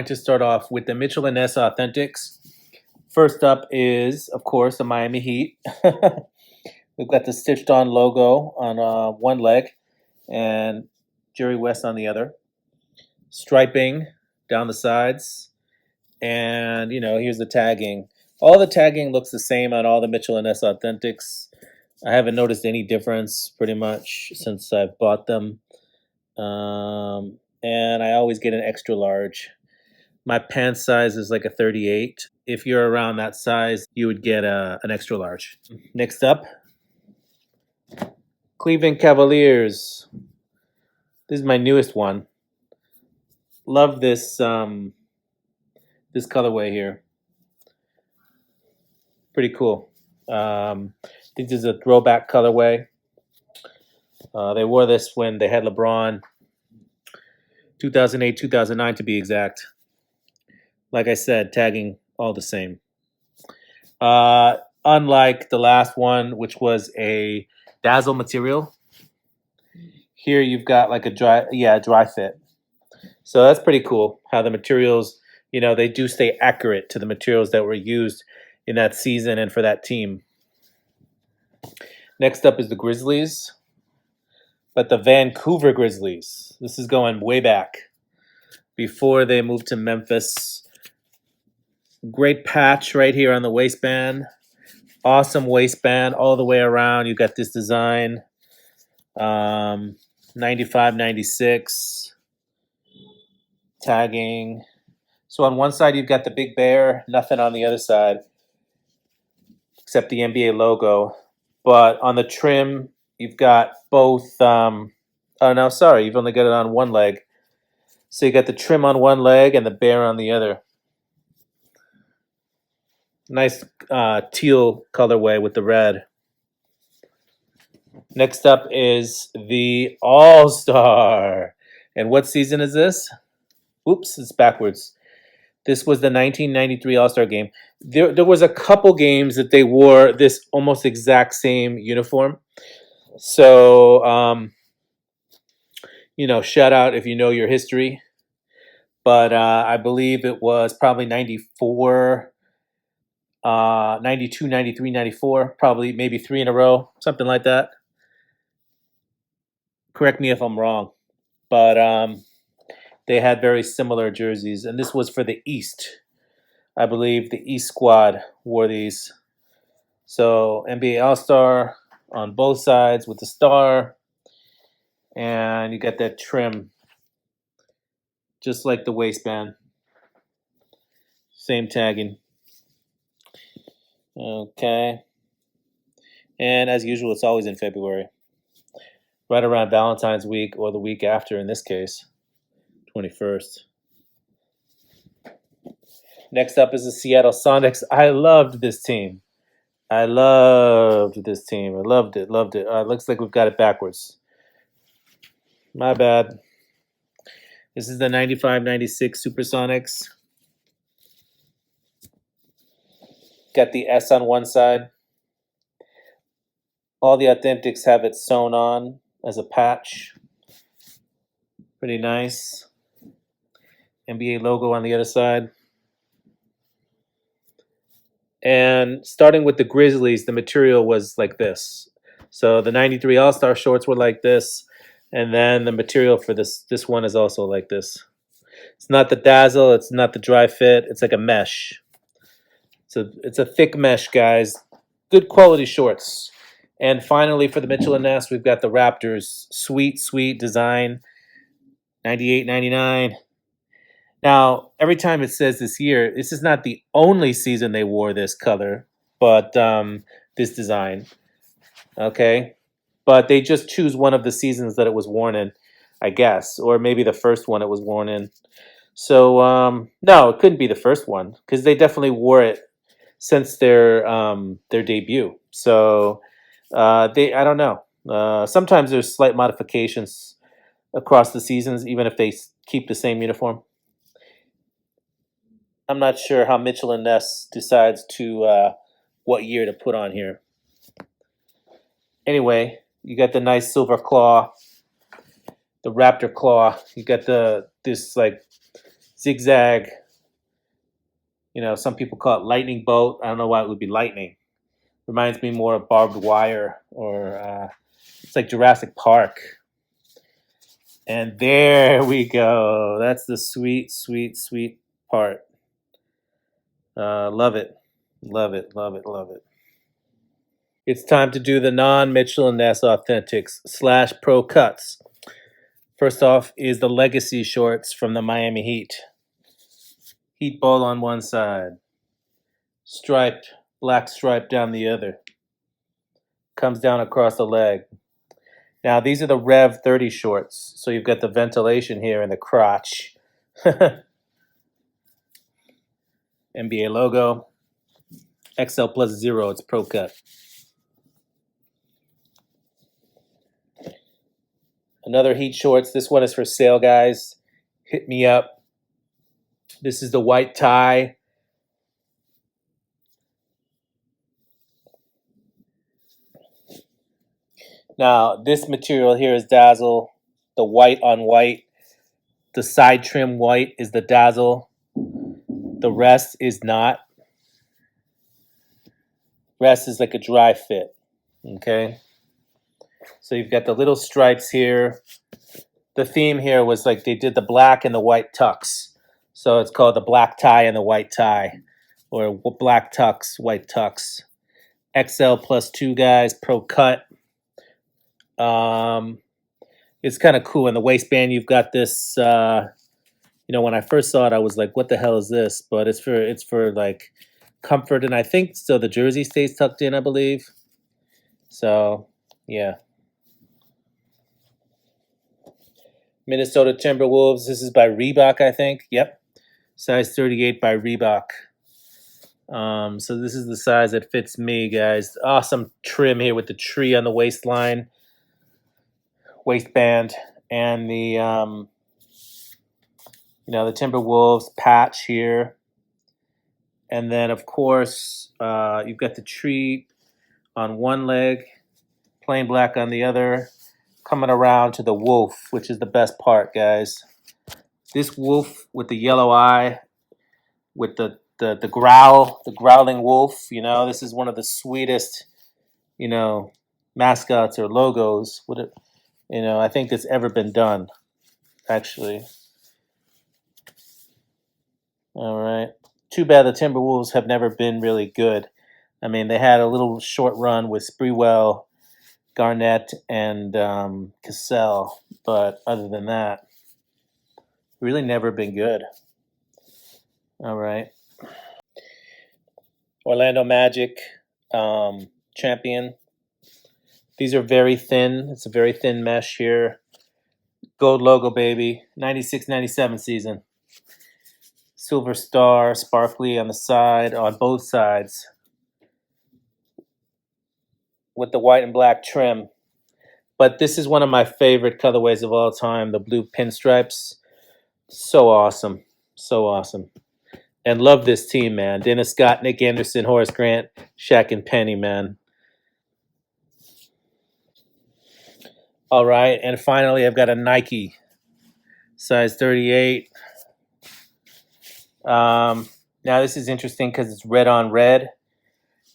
to start off with the Mitchell and Ness Authentics. First up is, of course, the Miami Heat. We've got the stitched on logo on one leg and Jerry West on the other. Striping down the sides. And, here's the tagging. All the tagging looks the same on all the Mitchell and Ness Authentics. I haven't noticed any difference pretty much since I've bought them. And I always get an extra large. My pant size is like a 38. If you're around that size, you would get an extra large. Next up, Cleveland Cavaliers. This is my newest one. Love this this colorway here. Pretty cool. I think this is a throwback colorway. They wore this when they had LeBron, 2008, 2009 to be exact. Like I said, tagging all the same. Unlike the last one, which was a dazzle material, here you've got like a dry fit. So that's pretty cool how the materials, they do stay accurate to the materials that were used in that season and for that team. Next up is the Grizzlies, but the Vancouver Grizzlies. This is going way back before they moved to Memphis. Great patch right here on the waistband. Awesome waistband all the way around. You got this design. 95, 96. Tagging. So on one side, you've got the big bear. Nothing on the other side except the NBA logo. But on the trim, you've got both. Oh, no, sorry. You've only got it on one leg. So you got the trim on one leg and the bear on the other. Nice teal colorway with the red. Next up is the All-Star. And what season is this? Oops, it's backwards. This was the 1993 All-Star game. There was a couple games that they wore this almost exact same uniform. So, shout out if you know your history. But I believe it was probably 94, 92, 93, 94, probably maybe 3 in a row, something like that. Correct me if I'm wrong. But they had very similar jerseys, and this was for the East. I believe the East squad wore these. So NBA All-Star on both sides with the star, and you got that trim, just like the waistband. Same tagging. Okay. And as usual, it's always in February. Right around Valentine's week or the week after in this case, 21st. Next up is the Seattle Sonics. I loved this team. I loved it. Looks like we've got it backwards. My bad. This is the 95-96 Supersonics. Got the S on one side. All the Authentics have it sewn on as a patch. Pretty nice. NBA logo on the other side. And starting with the Grizzlies, the material was like this. So the 93 All-Star shorts were like this. And then the material for this one is also like this. It's not the dazzle. It's not the dry fit. It's like a mesh. So it's a thick mesh, guys. Good quality shorts. And finally, for the Mitchell and Ness, we've got the Raptors. Sweet, sweet design. 98, 99. Now, every time it says this year, this is not the only season they wore this color, but this design. Okay? But they just choose one of the seasons that it was worn in, I guess. Or maybe the first one it was worn in. So, no, it couldn't be the first one, because they definitely wore it since their debut. So, I don't know. Sometimes there's slight modifications across the seasons, even if they keep the same uniform. I'm not sure how Mitchell and Ness decides to what year to put on here. Anyway, you got the nice silver claw, the raptor claw. You got this like zigzag. Some people call it lightning bolt. I don't know why it would be lightning. Reminds me more of barbed wire, or it's like Jurassic Park. And there we go. That's the sweet, sweet, sweet part. Love it. Love it, love it, love it. It's time to do the non-Mitchell and Ness Authentics / Pro Cuts. First off is the Legacy shorts from the Miami Heat. Heat ball on one side. Striped, black stripe down the other. Comes down across the leg. Now, these are the Rev 30 shorts. So you've got the ventilation here in the crotch. NBA logo. XL plus 0, it's Pro Cut. Another Heat shorts. This one is for sale, guys. Hit me up. This is the white tie. Now, this material here is Dazzle. The white on white. The side trim white is the Dazzle. The rest is not. Rest is like a dry fit. Okay? So you've got the little stripes here. The theme here was like they did the black and the white tux. So it's called the black tie and the white tie. Or black tux, white tux. XL plus 2, guys. Pro Cut. It's kind of cool. In the waistband, you've got this. When I first saw it, I was like, "What the hell is this?" But it's for like comfort, and I think so. The jersey stays tucked in, I believe. So, yeah. Minnesota Timberwolves. This is by Reebok, I think. Yep, size 38 by Reebok. So this is the size that fits me, guys. Awesome trim here with the tree on the waistband, and the the Timberwolves patch here, and then of course you've got the tree on one leg, plain black on the other, coming around to the wolf, which is the best part, guys. This wolf with the yellow eye, with the growling wolf. This is one of the sweetest, mascots or logos. I think that's ever been done, actually. All right. Too bad the Timberwolves have never been really good. I mean, they had a little short run with Sprewell, Garnett, and Cassell, but other than that, really never been good. All right. Orlando Magic champion. These are very thin. It's a very thin mesh here. Gold logo, baby. 96-97 season. Silver star, sparkly on the side, on both sides, with the white and black trim. But this is one of my favorite colorways of all time, the blue pinstripes. So awesome. So awesome. And love this team, man. Dennis Scott, Nick Anderson, Horace Grant, Shaq and Penny, man. All right. And finally, I've got a Nike, size 38. Now, this is interesting because it's red on red.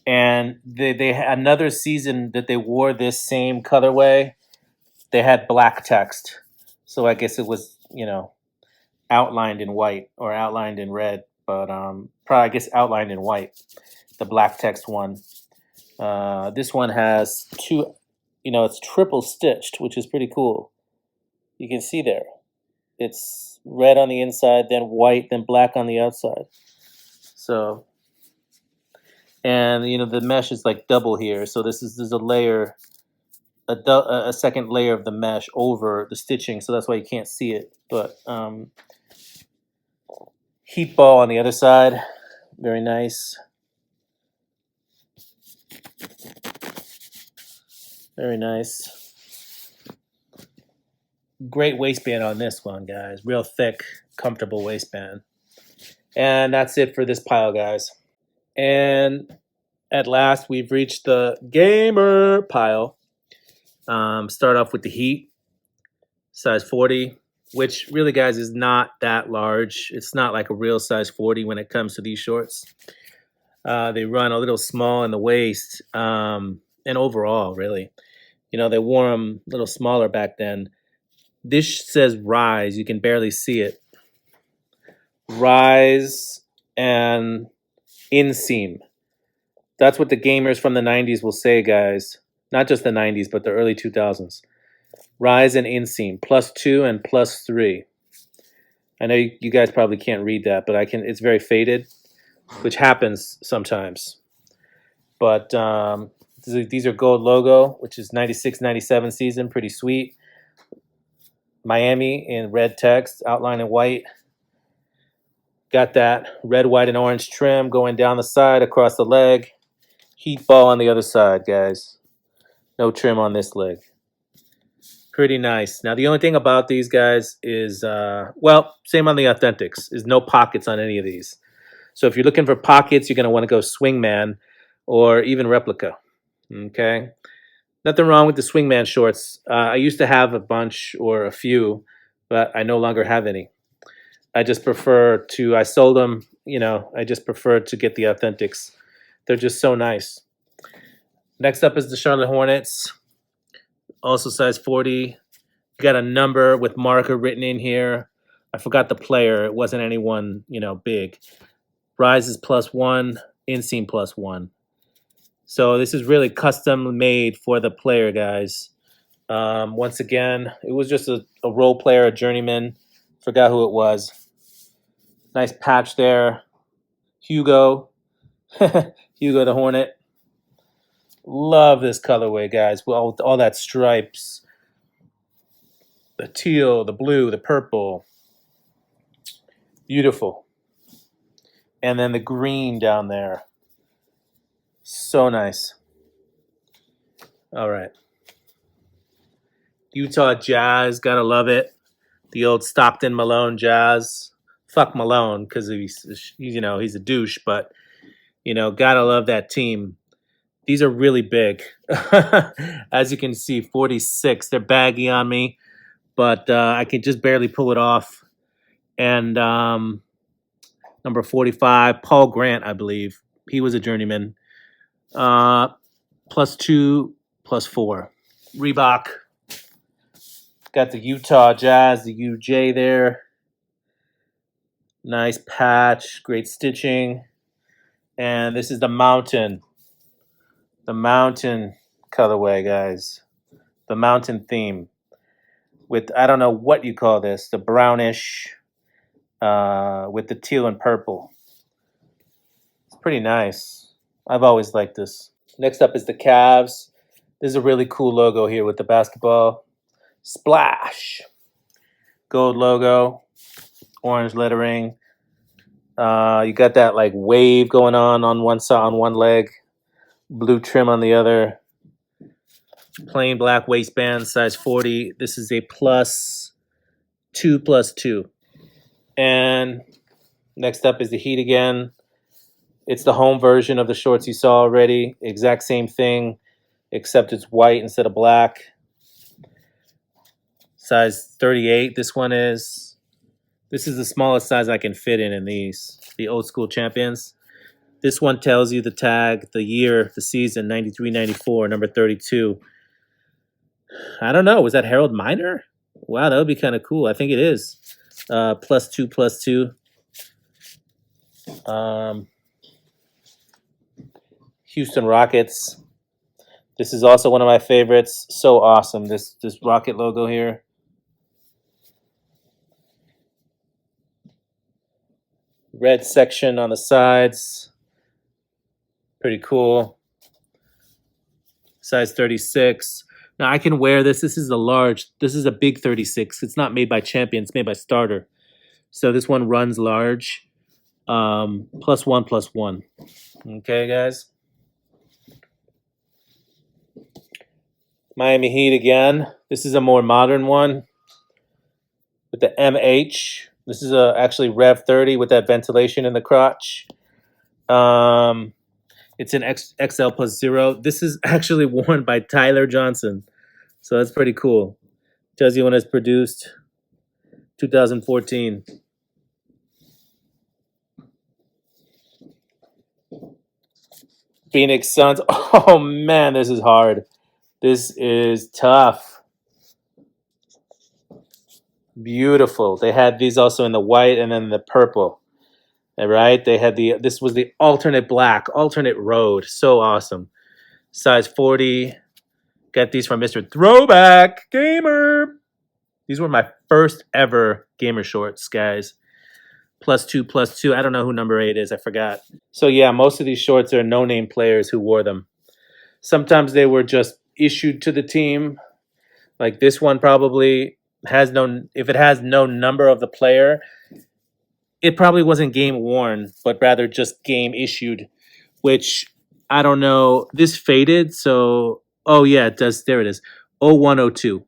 And they had another season that they wore this same colorway. They had black text. So I guess it was, outlined in white or outlined in red. But probably, I guess, outlined in white, the black text one. This one has two, it's triple stitched, which is pretty cool. You can see there. It's red on the inside, then white, then black on the outside. So, and, the mesh is like double here. So there's a layer, a second layer of the mesh over the stitching. So that's why you can't see it. But Heat ball on the other side. Very nice. Very nice. Great waistband on this one, guys. Real thick, comfortable waistband. And that's it for this pile, guys. And at last, we've reached the gamer pile. Start off with the Heat, size 40. which really, guys, is not that large. It's not like a real size 40 when it comes to these shorts. They run a little small in the waist, and overall, really. They wore them a little smaller back then. This says Rise. You can barely see it. Rise and inseam. That's what the gamers from the 90s will say, guys. Not just the 90s, but the early 2000s. Rise and inseam, +2 and +3. I know you guys probably can't read that, but I can. It's very faded, which happens sometimes. But these are gold logo, which is 96-97 season, pretty sweet. Miami in red text, outline in white. Got that red, white, and orange trim going down the side, across the leg. Heat ball on the other side, guys. No trim on this leg. Pretty nice. Now, the only thing about these guys is, well, same on the Authentics, is no pockets on any of these. So if you're looking for pockets, you're going to want to go Swingman or even Replica. Okay? Nothing wrong with the Swingman shorts. I used to have a bunch or a few, but I no longer have any. I just prefer to, I sold them, I just prefer to get the Authentics. They're just so nice. Next up is the Charlotte Hornets, also size 40. Got a number with marker written in here. I forgot the player. It wasn't anyone, big. Rise is +1, inseam +1. So this is really custom made for the player, guys. Once again, it was just a role player, a journeyman. Forgot who it was. Nice patch there. Hugo. Hugo the Hornet. Love this colorway, guys. Well, with all that stripes. The teal, the blue, the purple. Beautiful. And then the green down there. So nice. All right. Utah Jazz, gotta love it. The old Stockton Malone Jazz. Fuck Malone, because he's a douche, but gotta love that team. These are really big. As you can see, 46. They're baggy on me, but I can just barely pull it off. And number 45, Paul Grant, I believe. He was a journeyman. +2, +4. Reebok. Got the Utah Jazz, the UJ there. Nice patch, great stitching. And this is the Mountain. The Mountain colorway, guys. The Mountain theme. With, I don't know what you call this, the brownish with the teal and purple. It's pretty nice. I've always liked this. Next up is the Cavs. This is a really cool logo here with the basketball. Splash. Gold logo. Orange lettering. You got that like wave going on one side, on one leg. Blue trim on the other. Plain black waistband, size 40. This is a +2, +2. And next up is the Heat again. It's the home version of the shorts you saw already. Exact same thing, except it's white instead of black. Size 38, this one is. This is the smallest size I can fit in these. The old school champions. This one tells you the tag, the year, the season, 93-94, number 32. I don't know. Was that Harold Miner? Wow, that would be kind of cool. I think it is. +2, +2. Houston Rockets. This is also one of my favorites. So awesome. This Rocket logo here. Red section on the sides. Pretty cool. Size 36. Now I can wear this. This is a large. This is a big 36. It's not made by Champion. It's made by Starter. So this one runs large. +1, +1. Okay, guys. Miami Heat again. This is a more modern one with the MH. This is actually Rev 30 with that ventilation in the crotch. It's an XL +0. This is actually worn by Tyler Johnson. So that's pretty cool. Tells you when it's produced. 2014. Phoenix Suns. Oh man, this is hard. This is tough. Beautiful. They had these also in the white and then the purple. All right. They had this was the alternate black, alternate road. So awesome. Size 40. Got these from Mr. Throwback Gamer. These were my first ever gamer shorts, guys. +2, +2. I don't know who number 8 is. I forgot. So yeah, most of these shorts are no-name players who wore them. Sometimes they were just issued to the team. Like this one probably has no, if it has no number of the player, it probably wasn't game worn, but rather just game issued, which I don't know. This faded, so oh yeah, it does. There it is. 0102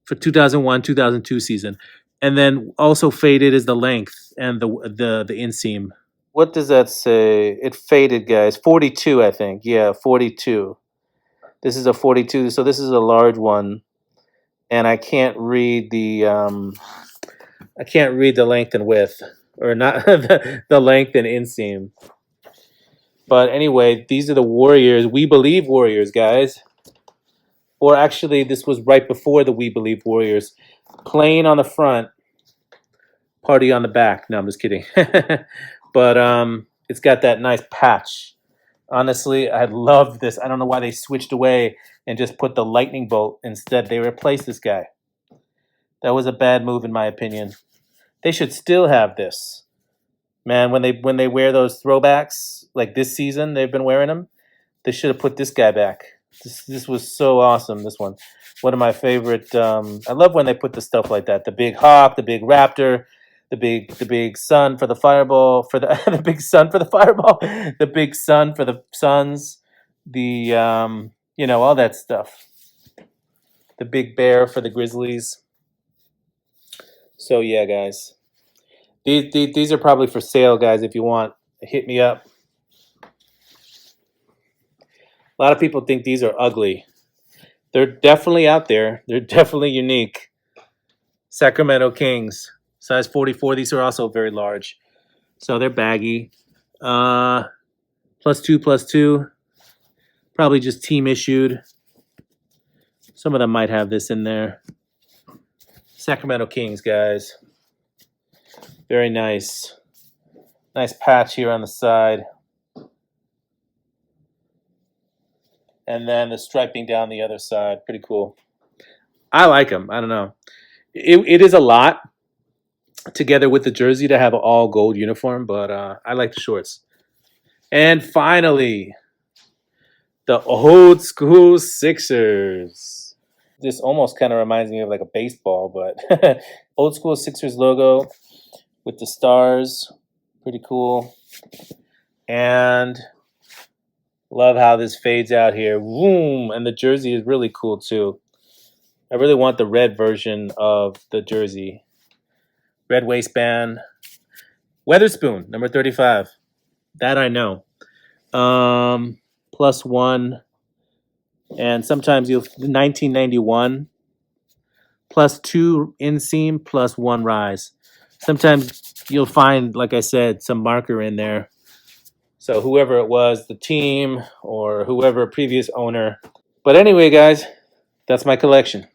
for 2001 2002 season. And then also faded is the length and the inseam. What does that say? It faded, guys. 42, I think. Yeah, 42. This is a 42, so this is a large one, and I can't read the length and width, or not the length and inseam. But anyway, these are the Warriors. We Believe Warriors, guys. Or actually, this was right before the We Believe Warriors. Plain on the front, party on the back. No, I'm just kidding. But it's got that nice patch. Honestly, I love this. I don't know why they switched away and just put the lightning bolt instead. They replaced this guy. That was a bad move in my opinion. They should still have this. Man, when they wear those throwbacks, like this season, they've been wearing them. They should have put this guy back. This was so awesome. This one of my favorite. I love when they put the stuff like that. The big hawk, the big raptor, the big sun for the fireball for the the big sun for the fireball, the big sun for the suns, the all that stuff. The big bear for the Grizzlies. So yeah, guys. These are probably for sale, guys. If you want, hit me up. A lot of people think these are ugly. They're definitely out there. They're definitely unique. Sacramento Kings, size 44. These are also very large. So they're baggy. +2, +2. Probably just team issued. Some of them might have this in there. Sacramento Kings, guys. Very nice. Nice patch here on the side. And then the striping down the other side. Pretty cool. I like them. I don't know. It is a lot together with the jersey to have an all gold uniform, but I like the shorts. And finally, the old school Sixers. This almost kind of reminds me of like a baseball, but old school Sixers logo with the stars. Pretty cool. And love how this fades out here. Boom! And the jersey is really cool too. I really want the red version of the jersey. Red waistband. Weatherspoon, number 35. That I know. +1. And sometimes you'll 1991. +2 inseam, +1 rise. Sometimes you'll find, like I said, some marker in there. So whoever it was, the team or whoever previous owner. But anyway, guys, that's my collection.